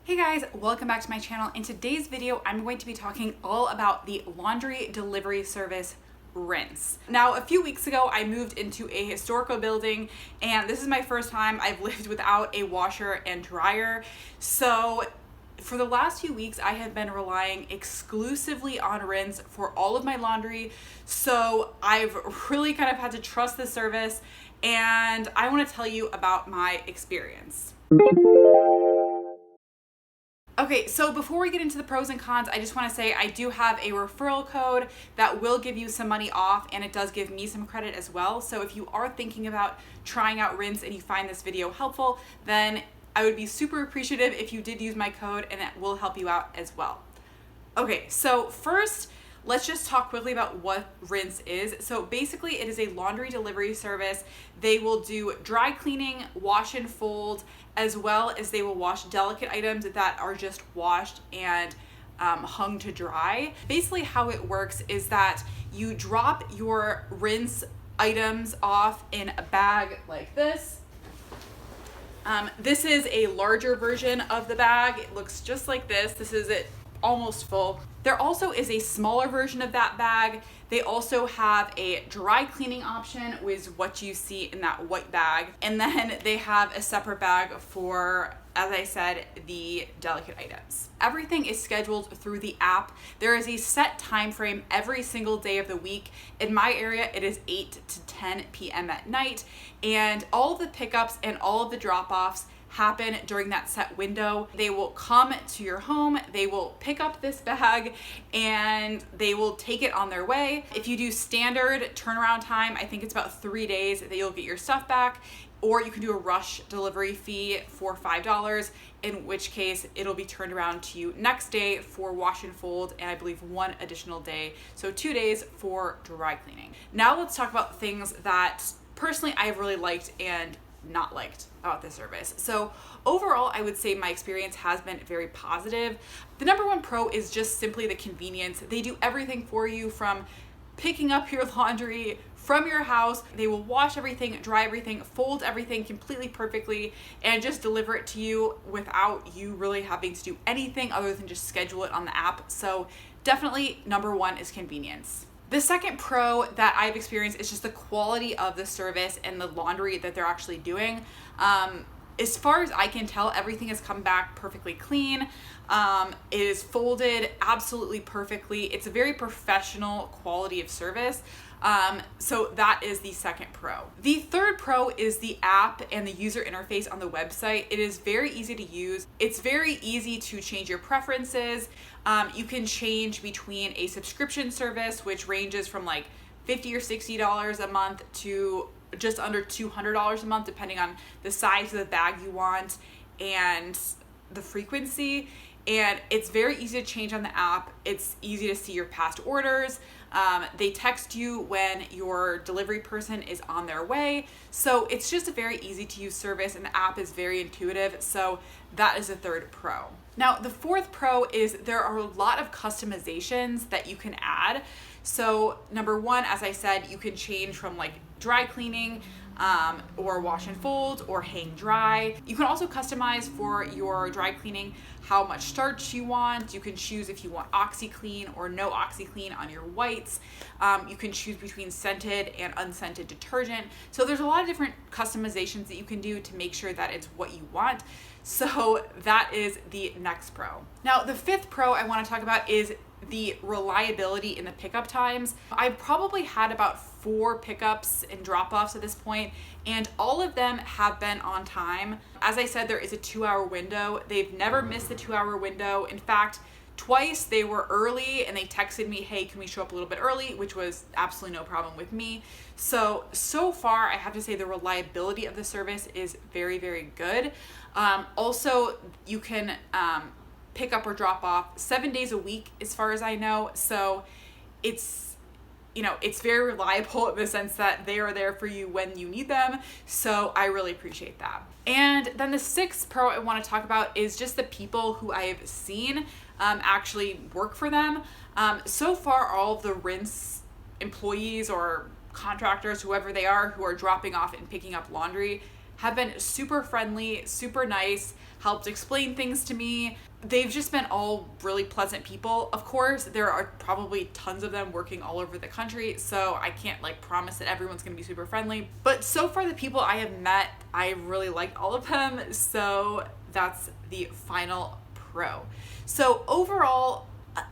Hey guys, welcome back to my channel. In today's video, I'm going to be talking all about the laundry delivery service Rinse. Now, a few weeks ago, I moved into a historical building, and this is my first time I've lived without a washer and dryer. So for the last few weeks, I have been relying exclusively on Rinse for all of my laundry. So I've really kind of had to trust the service, and I want to tell you about my experience. Okay, so before we get into the pros and cons, I just want to say I do have a referral code that will give you some money off, and it does give me some credit as well. So if you are thinking about trying out Rinse and you find this video helpful, then I would be super appreciative if you did use my code, and that will help you out as well. Okay, so first, let's just talk quickly about what Rinse is. So basically, it is a laundry delivery service. They will do dry cleaning, wash and fold, as well as they will wash delicate items that are just washed and hung to dry. Basically, how it works is that you drop your Rinse items off in a bag like this. This is a larger version of the bag. It looks just like this. This is it, almost full. There also is a smaller version of that bag. They also have a dry cleaning option, which is what you see in that white bag. And then they have a separate bag for, as I said, the delicate items. Everything is scheduled through the app. There is a set time frame every single day of the week. In my area, it is 8 to 10 p.m. at night. And all of the pickups and all of the drop-offs happen during that set window. They will come to your home, they will pick up this bag, and they will take it on their way. If you do standard turnaround time, I think it's about 3 days that you'll get your stuff back, or you can do a rush delivery fee for $5, in which case it'll be turned around to you next day for wash and fold, and I believe 1 additional day, so 2 days for dry cleaning. Now let's talk about things that personally I've really liked and not liked about this service. So overall, I would say my experience has been very positive. The number one pro is just simply the convenience. They do everything for you, from picking up your laundry from your house. They will wash everything, dry everything, fold everything completely perfectly, and just deliver it to you without you really having to do anything other than just schedule it on the app. So definitely number one is convenience. The second pro that I've experienced is just the quality of the service and the laundry that they're actually doing. As far as I can tell, everything has come back perfectly clean. It is folded absolutely perfectly. It's a very professional quality of service. So that is the second pro. The third pro is the app and the user interface on the website. It is very easy to use. It's very easy to change your preferences. You can change between a subscription service, which ranges from like $50 or $60 a month to just under $200 a month, depending on the size of the bag you want and the frequency. And it's very easy to change on the app. It's easy to see your past orders. They text you when your delivery person is on their way. So it's just a very easy to use service, and the app is very intuitive. So that is the third pro. Now, the fourth pro is there are a lot of customizations that you can add. So number one, as I said, you can change from like dry cleaning, or wash and fold, or hang dry. You can also customize for your dry cleaning how much starch you want. You can choose if you want OxiClean or no OxiClean on your whites. You can choose between scented and unscented detergent. So there's a lot of different customizations that you can do to make sure that it's what you want. So that is the next pro. Now, the fifth pro I want to talk about is the reliability in the pickup times. I've probably had about 4 pickups and drop-offs at this point, and all of them have been on time. As I said, there is a 2-hour window. They've never missed the 2-hour window. In fact, twice they were early and they texted me, hey, can we show up a little bit early, which was absolutely no problem with me. So far, I have to say the reliability of the service is very, very good. Also, you can pick up or drop off 7 days a week, as far as I know. So it's very reliable in the sense that they are there for you when you need them. So I really appreciate that. And then the sixth pro I want to talk about is just the people who I've seen actually work for them. So far, all of the Rinse employees or contractors, whoever they are, who are dropping off and picking up laundry, have been super friendly, super nice. helped explain things to me. They've just been all really pleasant people. Of course, there are probably tons of them working all over the country, so I can't like promise that everyone's gonna be super friendly. But so far, the people I have met, I really liked all of them. So that's the final pro. So overall,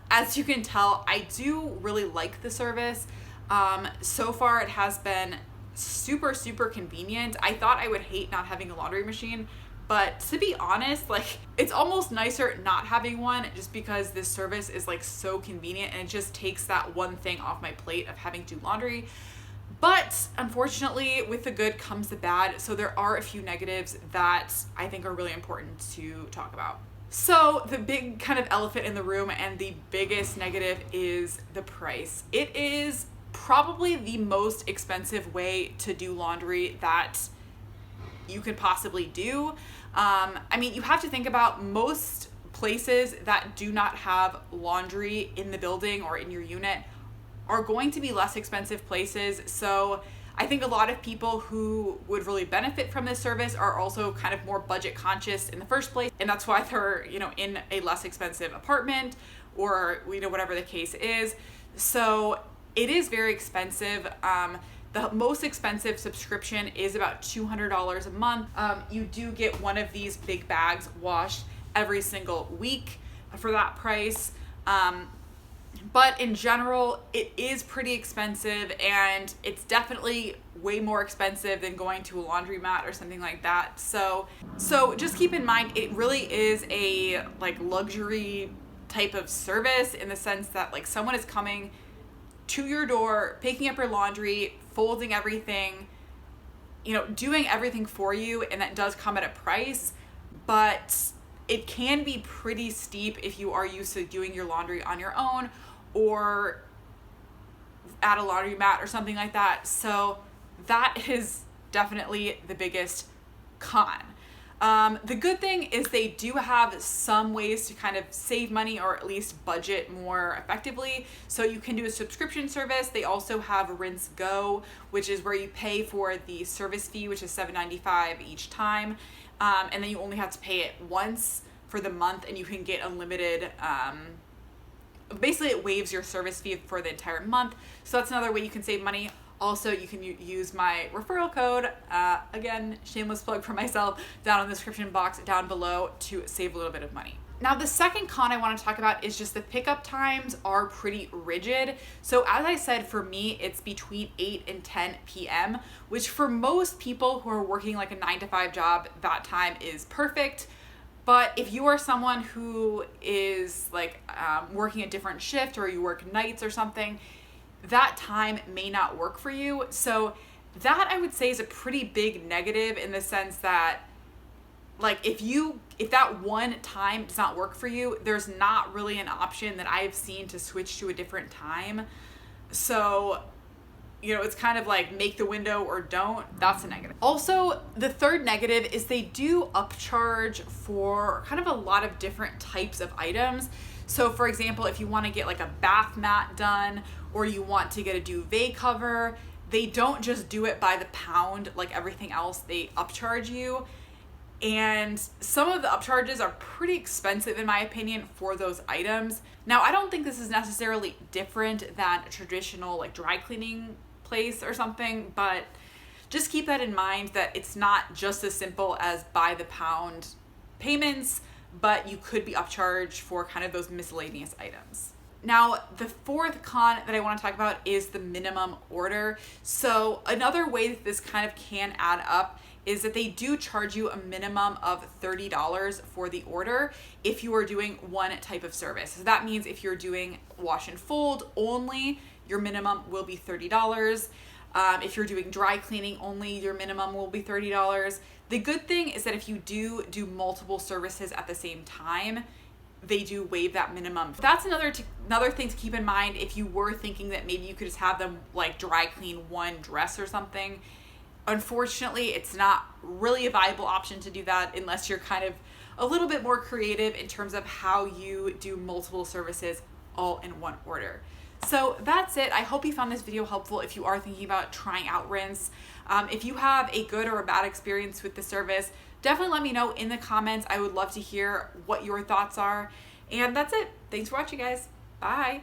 as you can tell, I do really like the service. So far, it has been super, super convenient. I thought I would hate not having a laundry machine, but to be honest, like it's almost nicer not having one just because this service is like so convenient and it just takes that one thing off my plate of having to do laundry. But unfortunately, with the good comes the bad. So there are a few negatives that I think are really important to talk about. So the big kind of elephant in the room and the biggest negative is the price. It is probably the most expensive way to do laundry that you could possibly do. I mean, you have to think about most places that do not have laundry in the building or in your unit are going to be less expensive places. So I think a lot of people who would really benefit from this service are also kind of more budget conscious in the first place. And that's why they're, you know, in a less expensive apartment or, you know, whatever the case is. So it is very expensive. The most expensive subscription is about $200 a month. You do get one of these big bags washed every single week for that price. But in general, it is pretty expensive, and it's definitely way more expensive than going to a laundromat or something like that. So just keep in mind, it really is a like luxury type of service in the sense that like someone is coming to your door, picking up your laundry, folding everything, you know, doing everything for you, and that does come at a price, but it can be pretty steep if you are used to doing your laundry on your own or at a laundromat or something like that. So that is definitely the biggest con. The good thing is they do have some ways to kind of save money or at least budget more effectively. So you can do a subscription service. They also have Rinse Go, which is where you pay for the service fee, which is $7.95 each time. And then you only have to pay it once for the month, and you can get unlimited, basically it waives your service fee for the entire month. So that's another way you can save money. Also, you can use my referral code, again, shameless plug for myself, down in the description box down below to save a little bit of money. Now, the second con I want to talk about is just the pickup times are pretty rigid. So as I said, for me, it's between 8 and 10 p.m., which for most people who are working like a 9-to-5 job, that time is perfect. But if you are someone who is like working a different shift, or you work nights or something, that time may not work for you. So that I would say is a pretty big negative in the sense that like if that one time does not work for you, there's not really an option that I've seen to switch to a different time. So, you know, it's kind of like make the window or don't. That's a negative. Also, the third negative is they do upcharge for kind of a lot of different types of items. So for example, if you want to get like a bath mat done, or you want to get a duvet cover, they don't just do it by the pound like everything else. They upcharge you. And some of the upcharges are pretty expensive in my opinion for those items. Now, I don't think this is necessarily different than a traditional like dry cleaning place or something, but just keep that in mind that it's not just as simple as by the pound payments, but you could be upcharged for kind of those miscellaneous items. Now, the fourth con that I want to talk about is the minimum order. So another way that this kind of can add up is that they do charge you a minimum of $30 for the order if you are doing one type of service. So that means if you're doing wash and fold only, your minimum will be $30. If you're doing dry cleaning only, your minimum will be $30. The good thing is that if you do multiple services at the same time, they do waive that minimum. That's another thing to keep in mind if you were thinking that maybe you could just have them like dry clean one dress or something. Unfortunately, it's not really a viable option to do that unless you're kind of a little bit more creative in terms of how you do multiple services all in one order. So that's it. I hope you found this video helpful if you are thinking about trying out Rinse. If you have a good or a bad experience with the service, definitely let me know in the comments. I would love to hear what your thoughts are. And that's it. Thanks for watching, guys. Bye.